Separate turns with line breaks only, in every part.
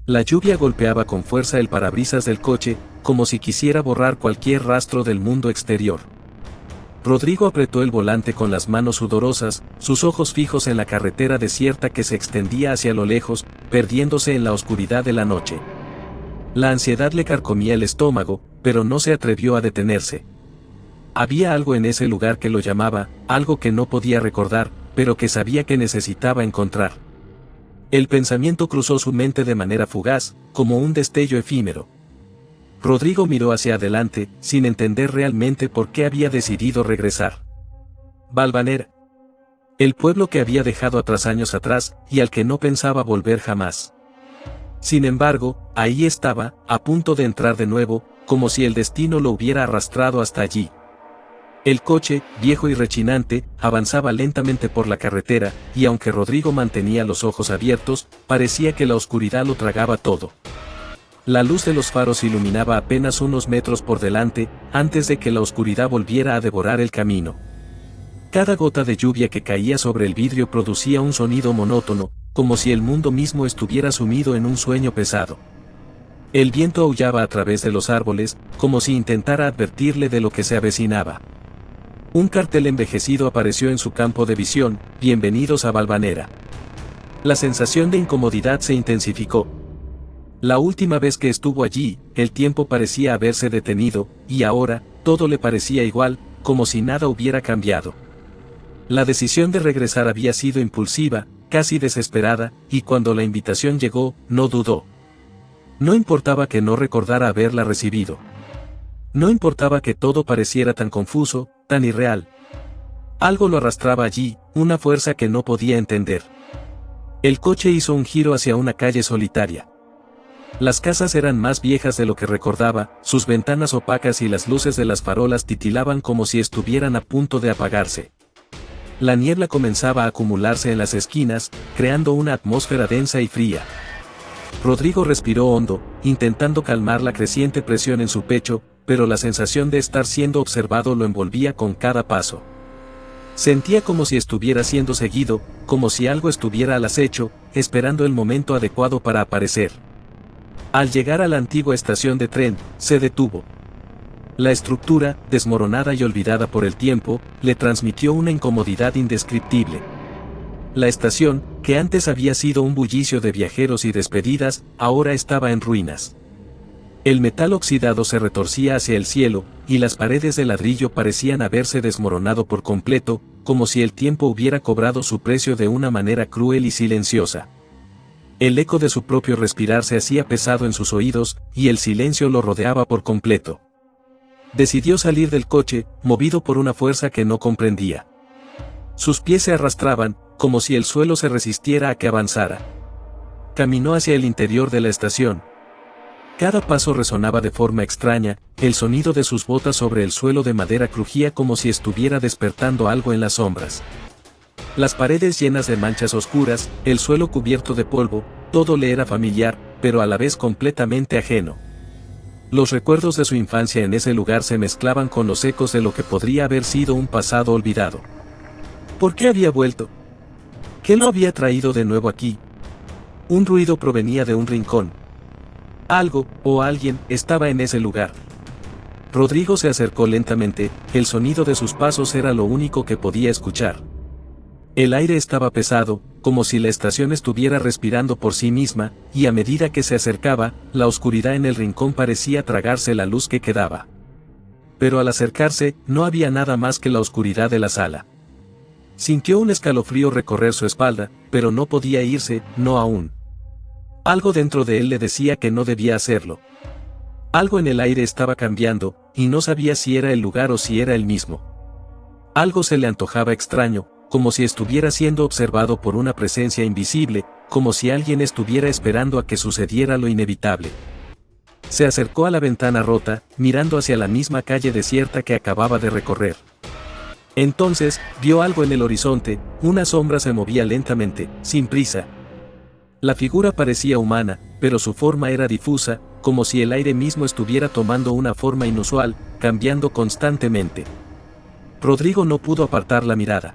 La lluvia golpeaba con fuerza el parabrisas del coche, como si quisiera borrar cualquier rastro del mundo exterior. Rodrigo apretó el volante con las manos sudorosas, sus ojos fijos en la carretera desierta que se extendía hacia lo lejos, perdiéndose en la oscuridad de la noche. La ansiedad le carcomía el estómago, pero no se atrevió a detenerse. Había algo en ese lugar que lo llamaba, algo que no podía recordar, pero que sabía que necesitaba encontrar. El pensamiento cruzó su mente de manera fugaz, como un destello efímero. Rodrigo miró hacia adelante, sin entender realmente por qué había decidido regresar. Valvanera. El pueblo que había dejado años atrás, y al que no pensaba volver jamás. Sin embargo, ahí estaba, a punto de entrar de nuevo, como si el destino lo hubiera arrastrado hasta allí. El coche, viejo y rechinante, avanzaba lentamente por la carretera, y aunque Rodrigo mantenía los ojos abiertos, parecía que la oscuridad lo tragaba todo. La luz de los faros iluminaba apenas unos metros por delante, antes de que la oscuridad volviera a devorar el camino. Cada gota de lluvia que caía sobre el vidrio producía un sonido monótono, como si el mundo mismo estuviera sumido en un sueño pesado. El viento aullaba a través de los árboles, como si intentara advertirle de lo que se avecinaba. Un cartel envejecido apareció en su campo de visión: "Bienvenidos a Valvanera". La sensación de incomodidad se intensificó. La última vez que estuvo allí, el tiempo parecía haberse detenido, y ahora, todo le parecía igual, como si nada hubiera cambiado. La decisión de regresar había sido impulsiva, casi desesperada, y cuando la invitación llegó, no dudó. No importaba que no recordara haberla recibido. No importaba que todo pareciera tan confuso, tan irreal. Algo lo arrastraba allí, una fuerza que no podía entender. El coche hizo un giro hacia una calle solitaria. Las casas eran más viejas de lo que recordaba, sus ventanas opacas y las luces de las farolas titilaban como si estuvieran a punto de apagarse. La niebla comenzaba a acumularse en las esquinas, creando una atmósfera densa y fría. Rodrigo respiró hondo, intentando calmar la creciente presión en su pecho, pero la sensación de estar siendo observado lo envolvía con cada paso. Sentía como si estuviera siendo seguido, como si algo estuviera al acecho, esperando el momento adecuado para aparecer. Al llegar a la antigua estación de tren, se detuvo. La estructura, desmoronada y olvidada por el tiempo, le transmitió una incomodidad indescriptible. La estación, que antes había sido un bullicio de viajeros y despedidas, ahora estaba en ruinas. El metal oxidado se retorcía hacia el cielo, y las paredes de ladrillo parecían haberse desmoronado por completo, como si el tiempo hubiera cobrado su precio de una manera cruel y silenciosa. El eco de su propio respirar se hacía pesado en sus oídos, y el silencio lo rodeaba por completo. Decidió salir del coche, movido por una fuerza que no comprendía. Sus pies se arrastraban, como si el suelo se resistiera a que avanzara. Caminó hacia el interior de la estación. Cada paso resonaba de forma extraña, el sonido de sus botas sobre el suelo de madera crujía como si estuviera despertando algo en las sombras. Las paredes llenas de manchas oscuras, el suelo cubierto de polvo, todo le era familiar, pero a la vez completamente ajeno. Los recuerdos de su infancia en ese lugar se mezclaban con los ecos de lo que podría haber sido un pasado olvidado. ¿Por qué había vuelto? ¿Qué lo había traído de nuevo aquí? Un ruido provenía de un rincón. Algo, o alguien, estaba en ese lugar. Rodrigo se acercó lentamente, el sonido de sus pasos era lo único que podía escuchar. El aire estaba pesado, como si la estación estuviera respirando por sí misma, y a medida que se acercaba, la oscuridad en el rincón parecía tragarse la luz que quedaba. Pero al acercarse, no había nada más que la oscuridad de la sala. Sintió un escalofrío recorrer su espalda, pero no podía irse, no aún. Algo dentro de él le decía que no debía hacerlo. Algo en el aire estaba cambiando, y no sabía si era el lugar o si era él mismo. Algo se le antojaba extraño, como si estuviera siendo observado por una presencia invisible, como si alguien estuviera esperando a que sucediera lo inevitable. Se acercó a la ventana rota, mirando hacia la misma calle desierta que acababa de recorrer. Entonces, vio algo en el horizonte, una sombra se movía lentamente, sin prisa. La figura parecía humana, pero su forma era difusa, como si el aire mismo estuviera tomando una forma inusual, cambiando constantemente. Rodrigo no pudo apartar la mirada.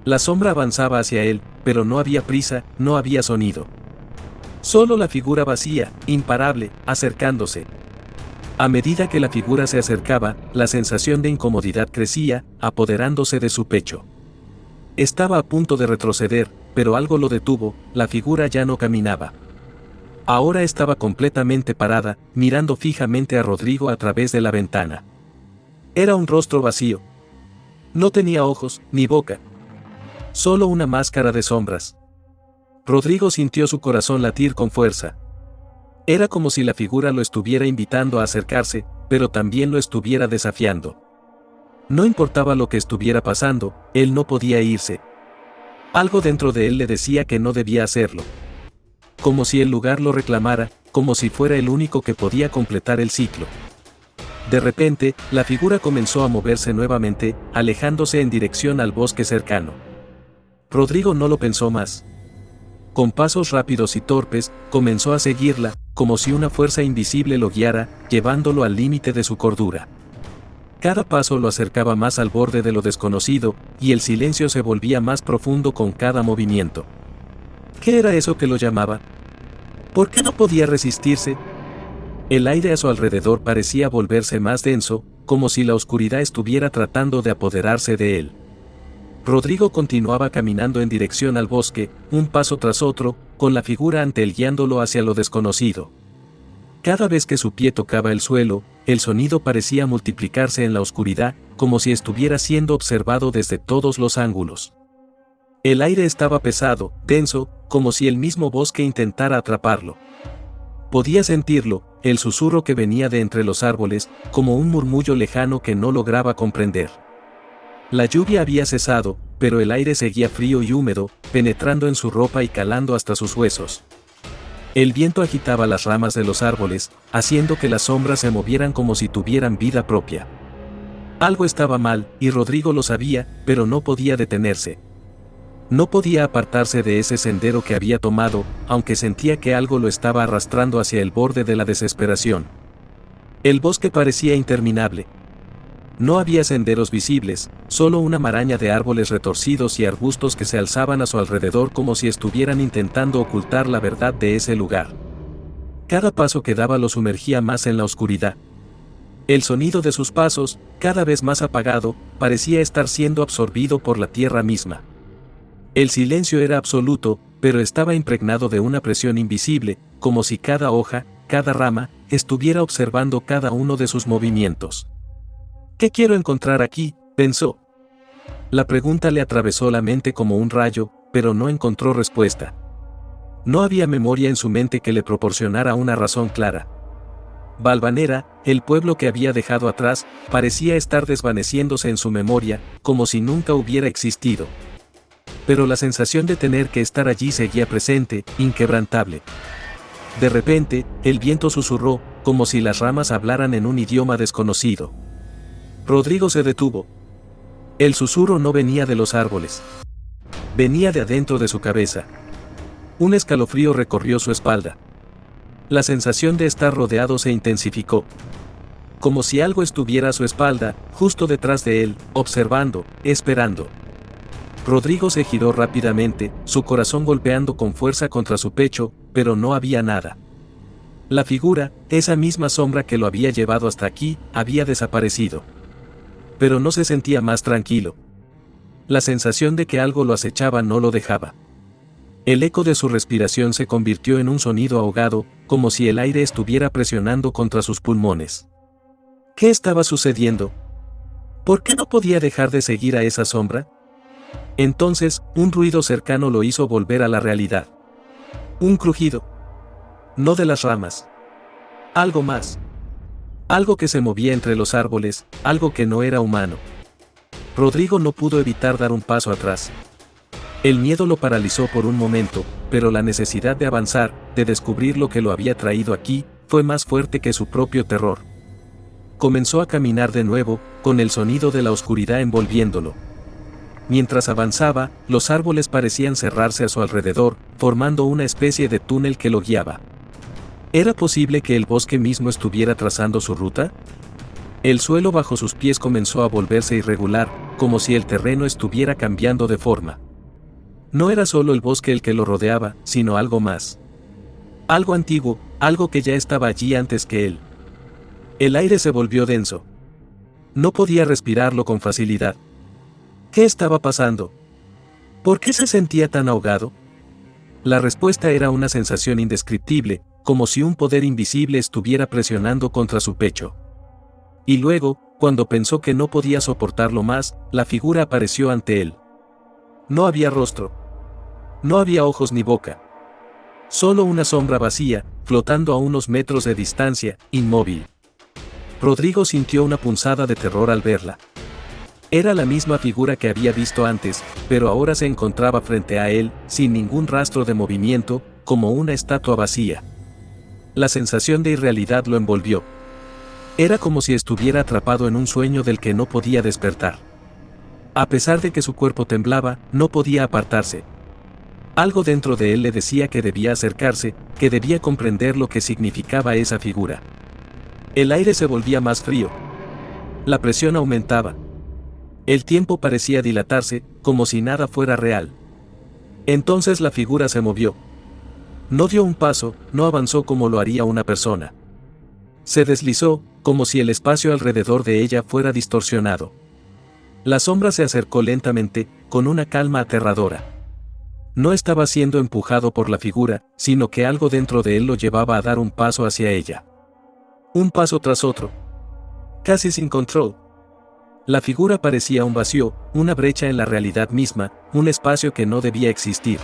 La sombra avanzaba hacia él, pero no había prisa, no había sonido. Solo la figura vacía, imparable, acercándose. A medida que la figura se acercaba, la sensación de incomodidad crecía, apoderándose de su pecho. Estaba a punto de retroceder, pero algo lo detuvo, la figura ya no caminaba. Ahora estaba completamente parada, mirando fijamente a Rodrigo a través de la ventana. Era un rostro vacío. No tenía ojos, ni boca. Solo una máscara de sombras. Rodrigo sintió su corazón latir con fuerza. Era como si la figura lo estuviera invitando a acercarse, pero también lo estuviera desafiando. No importaba lo que estuviera pasando, él no podía irse. Algo dentro de él le decía que no debía hacerlo. Como si el lugar lo reclamara, como si fuera el único que podía completar el ciclo. De repente, la figura comenzó a moverse nuevamente, alejándose en dirección al bosque cercano. Rodrigo no lo pensó más. Con pasos rápidos y torpes, comenzó a seguirla, como si una fuerza invisible lo guiara, llevándolo al límite de su cordura. Cada paso lo acercaba más al borde de lo desconocido, y el silencio se volvía más profundo con cada movimiento. ¿Qué era eso que lo llamaba? ¿Por qué no podía resistirse? El aire a su alrededor parecía volverse más denso, como si la oscuridad estuviera tratando de apoderarse de él. Rodrigo continuaba caminando en dirección al bosque, un paso tras otro, con la figura ante él guiándolo hacia lo desconocido. Cada vez que su pie tocaba el suelo, el sonido parecía multiplicarse en la oscuridad, como si estuviera siendo observado desde todos los ángulos. El aire estaba pesado, denso, como si el mismo bosque intentara atraparlo. Podía sentirlo, el susurro que venía de entre los árboles, como un murmullo lejano que no lograba comprender. La lluvia había cesado, pero el aire seguía frío y húmedo, penetrando en su ropa y calando hasta sus huesos. El viento agitaba las ramas de los árboles, haciendo que las sombras se movieran como si tuvieran vida propia. Algo estaba mal, y Rodrigo lo sabía, pero no podía detenerse. No podía apartarse de ese sendero que había tomado, aunque sentía que algo lo estaba arrastrando hacia el borde de la desesperación. El bosque parecía interminable. No había senderos visibles, solo una maraña de árboles retorcidos y arbustos que se alzaban a su alrededor como si estuvieran intentando ocultar la verdad de ese lugar. Cada paso que daba lo sumergía más en la oscuridad. El sonido de sus pasos, cada vez más apagado, parecía estar siendo absorbido por la tierra misma. El silencio era absoluto, pero estaba impregnado de una presión invisible, como si cada hoja, cada rama, estuviera observando cada uno de sus movimientos. ¿Qué quiero encontrar aquí?, pensó. La pregunta le atravesó la mente como un rayo, pero no encontró respuesta. No había memoria en su mente que le proporcionara una razón clara. Valvanera, el pueblo que había dejado atrás, parecía estar desvaneciéndose en su memoria, como si nunca hubiera existido. Pero la sensación de tener que estar allí seguía presente, inquebrantable. De repente, el viento susurró, como si las ramas hablaran en un idioma desconocido. Rodrigo se detuvo. El susurro no venía de los árboles. Venía de adentro de su cabeza. Un escalofrío recorrió su espalda. La sensación de estar rodeado se intensificó. Como si algo estuviera a su espalda, justo detrás de él, observando, esperando. Rodrigo se giró rápidamente, su corazón golpeando con fuerza contra su pecho, pero no había nada. La figura, esa misma sombra que lo había llevado hasta aquí, había desaparecido. Pero no se sentía más tranquilo. La sensación de que algo lo acechaba no lo dejaba. El eco de su respiración se convirtió en un sonido ahogado, como si el aire estuviera presionando contra sus pulmones. ¿Qué estaba sucediendo? ¿Por qué no podía dejar de seguir a esa sombra? Entonces, un ruido cercano lo hizo volver a la realidad. Un crujido. No de las ramas. Algo más. Algo que se movía entre los árboles, algo que no era humano. Rodrigo no pudo evitar dar un paso atrás. El miedo lo paralizó por un momento, pero la necesidad de avanzar, de descubrir lo que lo había traído aquí, fue más fuerte que su propio terror. Comenzó a caminar de nuevo, con el sonido de la oscuridad envolviéndolo. Mientras avanzaba, los árboles parecían cerrarse a su alrededor, formando una especie de túnel que lo guiaba. ¿Era posible que el bosque mismo estuviera trazando su ruta? El suelo bajo sus pies comenzó a volverse irregular, como si el terreno estuviera cambiando de forma. No era solo el bosque el que lo rodeaba, sino algo más. Algo antiguo, algo que ya estaba allí antes que él. El aire se volvió denso. No podía respirarlo con facilidad. ¿Qué estaba pasando? ¿Por qué se sentía tan ahogado? La respuesta era una sensación indescriptible, como si un poder invisible estuviera presionando contra su pecho. Y luego, cuando pensó que no podía soportarlo más, la figura apareció ante él. No había rostro. No había ojos ni boca. Solo una sombra vacía, flotando a unos metros de distancia, inmóvil. Rodrigo sintió una punzada de terror al verla. Era la misma figura que había visto antes, pero ahora se encontraba frente a él, sin ningún rastro de movimiento, como una estatua vacía. La sensación de irrealidad lo envolvió. Era como si estuviera atrapado en un sueño del que no podía despertar. A pesar de que su cuerpo temblaba, no podía apartarse. Algo dentro de él le decía que debía acercarse, que debía comprender lo que significaba esa figura. El aire se volvía más frío. La presión aumentaba. El tiempo parecía dilatarse, como si nada fuera real. Entonces la figura se movió. No dio un paso, no avanzó como lo haría una persona. Se deslizó, como si el espacio alrededor de ella fuera distorsionado. La sombra se acercó lentamente, con una calma aterradora. No estaba siendo empujado por la figura, sino que algo dentro de él lo llevaba a dar un paso hacia ella. Un paso tras otro. Casi sin control. La figura parecía un vacío, una brecha en la realidad misma, un espacio que no debía existir.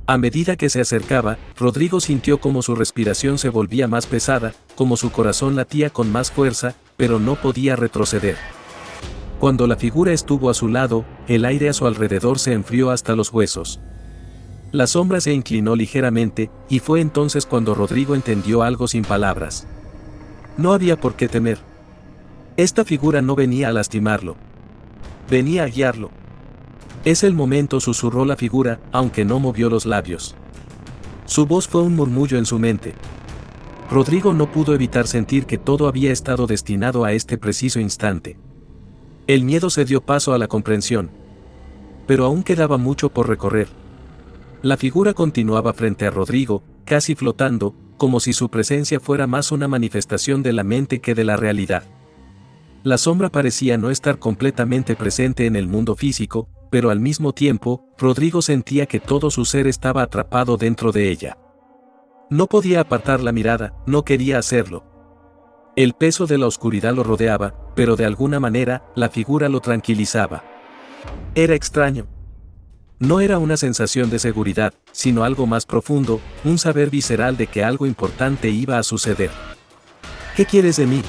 A medida que se acercaba, Rodrigo sintió como su respiración se volvía más pesada, como su corazón latía con más fuerza, pero no podía retroceder. Cuando la figura estuvo a su lado, el aire a su alrededor se enfrió hasta los huesos. La sombra se inclinó ligeramente, y fue entonces cuando Rodrigo entendió algo sin palabras. No había por qué temer. Esta figura no venía a lastimarlo. Venía a guiarlo. Es el momento, susurró la figura, aunque no movió los labios. Su voz fue un murmullo en su mente. Rodrigo no pudo evitar sentir que todo había estado destinado a este preciso instante. El miedo cedió paso a la comprensión. Pero aún quedaba mucho por recorrer. La figura continuaba frente a Rodrigo, casi flotando, como si su presencia fuera más una manifestación de la mente que de la realidad. La sombra parecía no estar completamente presente en el mundo físico, pero al mismo tiempo, Rodrigo sentía que todo su ser estaba atrapado dentro de ella. No podía apartar la mirada, no quería hacerlo. El peso de la oscuridad lo rodeaba, pero de alguna manera, la figura lo tranquilizaba. Era extraño. No era una sensación de seguridad, sino algo más profundo, un saber visceral de que algo importante iba a suceder. ¿Qué quieres de mí?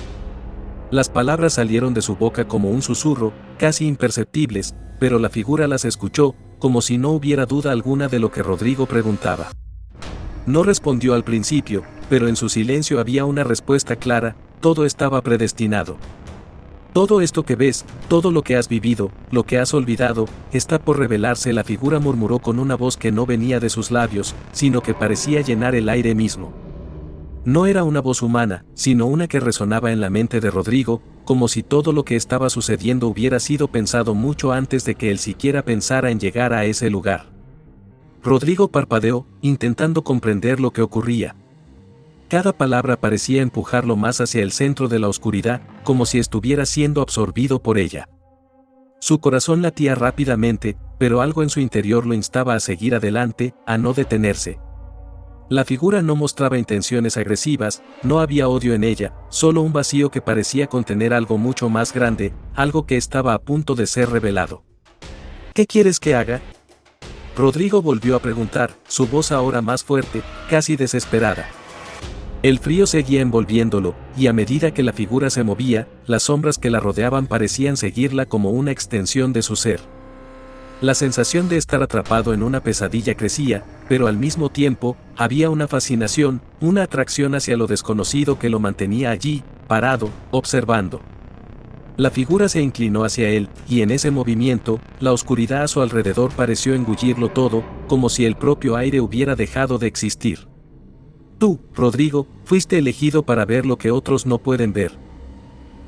Las palabras salieron de su boca como un susurro, casi imperceptibles, pero la figura las escuchó, como si no hubiera duda alguna de lo que Rodrigo preguntaba. No respondió al principio, pero en su silencio había una respuesta clara: todo estaba predestinado. Todo esto que ves, todo lo que has vivido, lo que has olvidado, está por revelarse. La figura murmuró con una voz que no venía de sus labios, sino que parecía llenar el aire mismo. No era una voz humana, sino una que resonaba en la mente de Rodrigo, como si todo lo que estaba sucediendo hubiera sido pensado mucho antes de que él siquiera pensara en llegar a ese lugar. Rodrigo parpadeó, intentando comprender lo que ocurría. Cada palabra parecía empujarlo más hacia el centro de la oscuridad, como si estuviera siendo absorbido por ella. Su corazón latía rápidamente, pero algo en su interior lo instaba a seguir adelante, a no detenerse. La figura no mostraba intenciones agresivas, no había odio en ella, solo un vacío que parecía contener algo mucho más grande, algo que estaba a punto de ser revelado. ¿Qué quieres que haga? Rodrigo volvió a preguntar, su voz ahora más fuerte, casi desesperada. El frío seguía envolviéndolo, y a medida que la figura se movía, las sombras que la rodeaban parecían seguirla como una extensión de su ser. La sensación de estar atrapado en una pesadilla crecía, pero al mismo tiempo, había una fascinación, una atracción hacia lo desconocido que lo mantenía allí, parado, observando. La figura se inclinó hacia él, y en ese movimiento, la oscuridad a su alrededor pareció engullirlo todo, como si el propio aire hubiera dejado de existir. Tú, Rodrigo, fuiste elegido para ver lo que otros no pueden ver.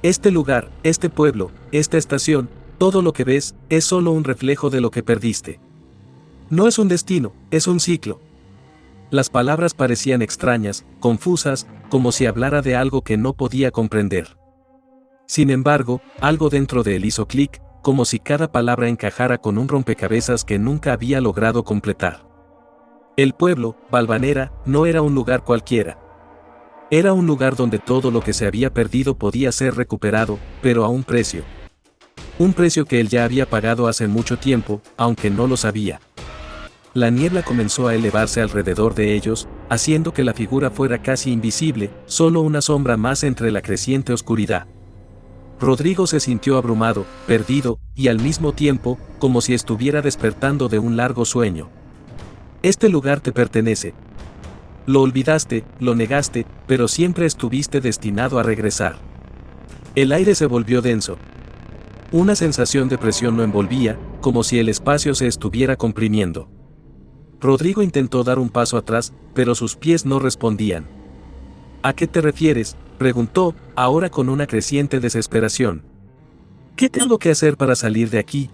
Este lugar, este pueblo, esta estación, todo lo que ves, es solo un reflejo de lo que perdiste. No es un destino, es un ciclo. Las palabras parecían extrañas, confusas, como si hablara de algo que no podía comprender. Sin embargo, algo dentro de él hizo clic, como si cada palabra encajara con un rompecabezas que nunca había logrado completar. El pueblo, Valvanera, no era un lugar cualquiera. Era un lugar donde todo lo que se había perdido podía ser recuperado, pero a un precio. Un precio que él ya había pagado hace mucho tiempo, aunque no lo sabía. La niebla comenzó a elevarse alrededor de ellos, haciendo que la figura fuera casi invisible, solo una sombra más entre la creciente oscuridad. Rodrigo se sintió abrumado, perdido, y al mismo tiempo, como si estuviera despertando de un largo sueño. Este lugar te pertenece. Lo olvidaste, lo negaste, pero siempre estuviste destinado a regresar. El aire se volvió denso. Una sensación de presión lo envolvía, como si el espacio se estuviera comprimiendo. Rodrigo intentó dar un paso atrás, pero sus pies no respondían. ¿A qué te refieres?, preguntó, ahora con una creciente desesperación. ¿Qué tengo que hacer para salir de aquí?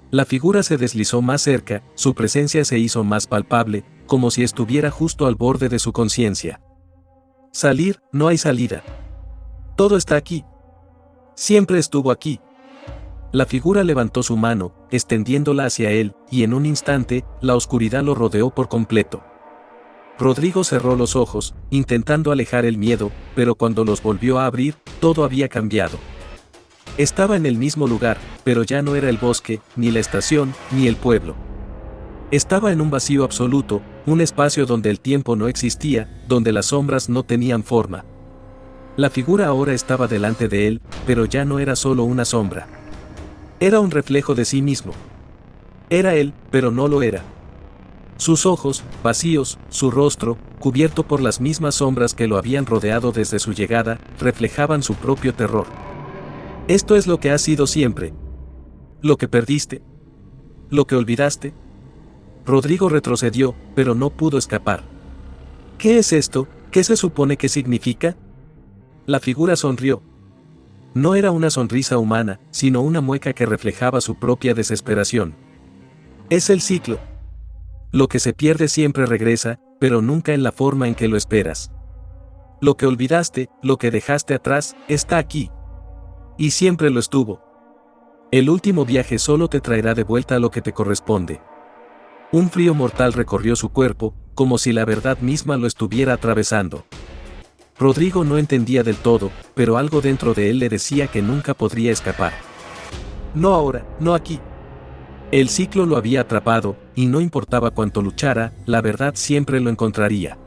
La figura se deslizó más cerca, su presencia se hizo más palpable, como si estuviera justo al borde de su conciencia. Salir, no hay salida. Todo está aquí. Siempre estuvo aquí. La figura levantó su mano, extendiéndola hacia él, y en un instante, la oscuridad lo rodeó por completo. Rodrigo cerró los ojos, intentando alejar el miedo, pero cuando los volvió a abrir, todo había cambiado. Estaba en el mismo lugar, pero ya no era el bosque, ni la estación, ni el pueblo. Estaba en un vacío absoluto, un espacio donde el tiempo no existía, donde las sombras no tenían forma. La figura ahora estaba delante de él, pero ya no era solo una sombra. Era un reflejo de sí mismo. Era él, pero no lo era. Sus ojos, vacíos, su rostro, cubierto por las mismas sombras que lo habían rodeado desde su llegada, reflejaban su propio terror. Esto es lo que has sido siempre. Lo que perdiste. Lo que olvidaste. Rodrigo retrocedió, pero no pudo escapar. ¿Qué es esto? ¿Qué se supone que significa? La figura sonrió. No era una sonrisa humana, sino una mueca que reflejaba su propia desesperación. Es el ciclo. Lo que se pierde siempre regresa, pero nunca en la forma en que lo esperas. Lo que olvidaste, lo que dejaste atrás, está aquí. Y siempre lo estuvo. El último viaje solo te traerá de vuelta a lo que te corresponde. Un frío mortal recorrió su cuerpo, como si la verdad misma lo estuviera atravesando. Rodrigo no entendía del todo, pero algo dentro de él le decía que nunca podría escapar. No ahora, no aquí. El ciclo lo había atrapado, y no importaba cuánto luchara, la verdad siempre lo encontraría.